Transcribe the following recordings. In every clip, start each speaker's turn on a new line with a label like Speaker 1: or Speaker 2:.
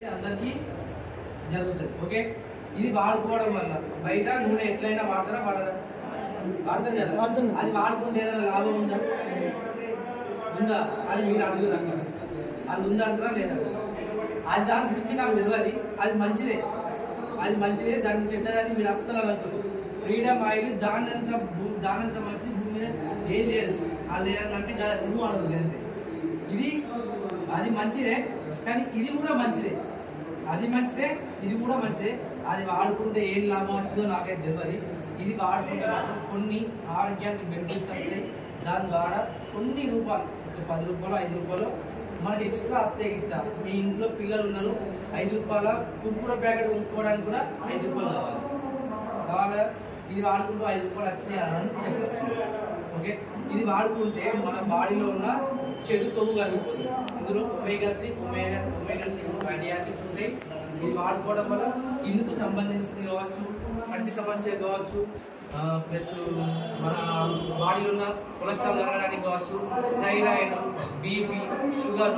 Speaker 1: అందరికీ జరుగుతుంది. ఓకే, ఇది వాడుకోవడం వల్ల బయట నూనె ఎట్లయినా వాడతారా వాడతారు కదా, అది వాడుకుంటే ఏదైనా లాభం ఉందా అని మీరు అడుగురు. అది ఉందంటారా లేదా? అది దాని గురించి నాకు తెలియదు. అది మంచిదే, దాన్ని చెడ్డదని మీరు అస్సలు అనుకోరు. ఫ్రీడమ్ ఆయిల్ దానంత మంచిది భూమి మీద ఏం లేదు. అది లేదంటే నువ్వు అడగదు అంతే. అది మంచిదే, కానీ ఇది కూడా మంచిదే. ఇది కూడా మంచిదే. అది వాడుకుంటే ఏం లాభం వచ్చిందో నాకైతే తెలియదు. ఇది వాడుకుంటే మాత్రం కొన్ని ఆరోగ్యానికి బెనిఫిట్స్ వస్తాయి. దాని ద్వారా కొన్ని రూపాయలు, 10 రూపాయలు 5 రూపాయలు మనకి ఎక్స్ట్రా వస్తాయి. గిట్ట మీ ఇంట్లో పిల్లలు ఉన్నారు, 5 రూపాయల కుర్కుర ప్యాకెట్ కొనుక్కోవడానికి కూడా 5 రూపాయలు కావాలి. ఇది వాడుకుంటూ 5 రూపాయలు వచ్చినాయి అని చెప్పచ్చు. ఓకే, ఇది వాడుకుంటే మన బాడీలో ఉన్న చెడు కొవ్వు కరిగిపోతుంది. ఇందులో ఒమేగా 3, ఒమేగా 6 ఫ్యాటీ యాసిడ్స్ ఉంటాయి. ఇది వాడుకోవడం వల్ల స్కిన్కు సంబంధించింది కావచ్చు, కంటి సమస్యలు కావచ్చు, ప్లస్ మన బాడీలో ఉన్న కొలెస్ట్రాల్ కరగడానికి కావచ్చు, థైరాయిడ్, బీపీ, షుగర్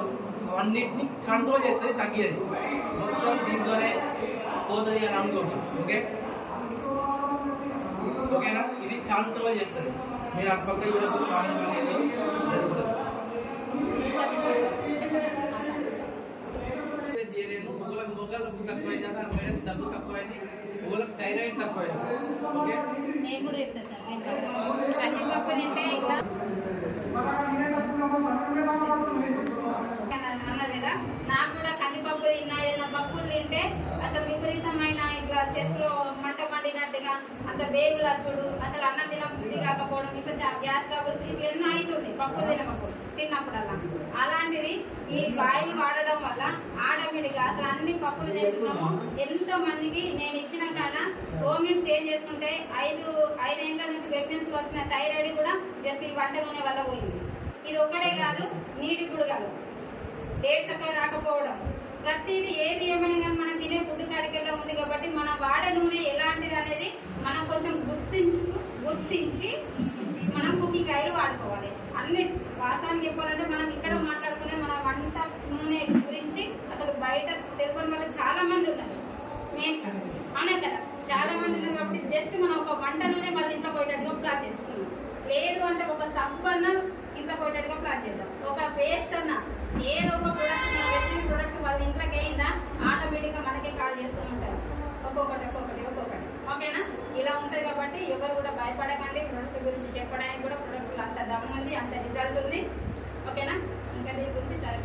Speaker 1: అవన్నిటిని కంట్రోల్ చేస్తే తగ్గేది మొత్తం దీంతోనే పోతుంది అని అనుకోండి. ఓకేనా? ఇది కంట్రోల్ చేస్తుంది. మీరు అటు పక్క కూడా ఏదో జరుగుతుంది. చేయలేదు, మొగలకు తక్కువైందా, మేడం దగ్గు తక్కువైంది, మొగలకు థైరాయిడ్ తక్కువైంది. ఓకే,
Speaker 2: నేను కూడా చెప్తాను సార్. కందిపప్పు తింటే ఇట్లా అన్నదేదా, నాకు కూడా కందిపప్పు తిన్నా, ఏదైనా పప్పులు తింటే అసలు విపరీతమైన ఇట్లా చెస్ట్ లో మంట మండినట్టుగా, అంత వేగులా చూడు, అసలు అన్నం తినబుద్ధి కాకపోవడం, ఇట్లా గ్యాస్ ట్రబుల్స్ ఇట్లా ఎన్నో అవుతుండే పప్పు తిన్నప్పుడల్లా. అలాంటిది ఈ ఆయిల్ వాడడం వల్ల ఆటోమేటిక్ గా అసలు అన్ని పప్పులు తింటున్నాము. ఎంతో మందికి నేను ఇచ్చిన కాడ హోమిట్స్ చేంజ్ చేసుకుంటే 5 ఏళ్ళ నుంచి ప్రెగ్నెన్సీ వచ్చిన థైరాయిడ్ కూడా జస్ట్ ఈ వంట నూనె వల్ల పోయింది. ఇది ఒక్కడే కాదు, నీటి గుడగలు, డేట్ చక్కగా రాకపోవడం, ప్రతిదీ ఏది ఏమైనా కానీ మనం తినే ఫుడ్ కాడికెల్లా ఉంది. కాబట్టి మనం వాడే నూనె ఎలాంటిది అనేది మనం కొంచెం గుర్తించి మనం కుకింగ్ ఆయిల్ వాడుకోవాలి. అన్ని వాస్తవానికి చెప్పాలంటే మనం ఇక్కడ మాట్లాడుకునే మన వంట నూనె గురించి అసలు బయట తెలుగుని వాళ్ళు చాలా మంది ఉన్నారు. అవునా కదా, చాలా మంది ఉన్నారు. కాబట్టి జస్ట్ మనం ఒక వంట నూనె వాళ్ళ ఇంట్లో పోయేటట్టుగా ప్లాన్ చేసుకున్నాం. లేదు అంటే ఒక సబ్బు అన్న ఇంట్లో పోయేటట్టుగా ప్లాన్ చేద్దాం. ఒక పేస్ట్ అన్న ఏదో ఒక ప్రొడక్ట్, మన వెజిటబుల్ ప్రొడక్ట్ వాళ్ళ ఇంట్లోకి అయిందా ఆటోమేటిక్ గా మనకే కాల్ చేస్తూ ఉంటారు. ఒక్కొక్కటి. ఓకేనా? ఇలా ఉంటుంది. కాబట్టి ఎవరు కూడా భయపడకండి. ప్రొడక్ట్ గురించి చెప్పడానికి కూడా ప్రొడక్ట్ అంత దమ్ ఉంది, అంత రిజల్ట్ ఉంది. ఓకేనా? ఇంకా దీని గురించి సరే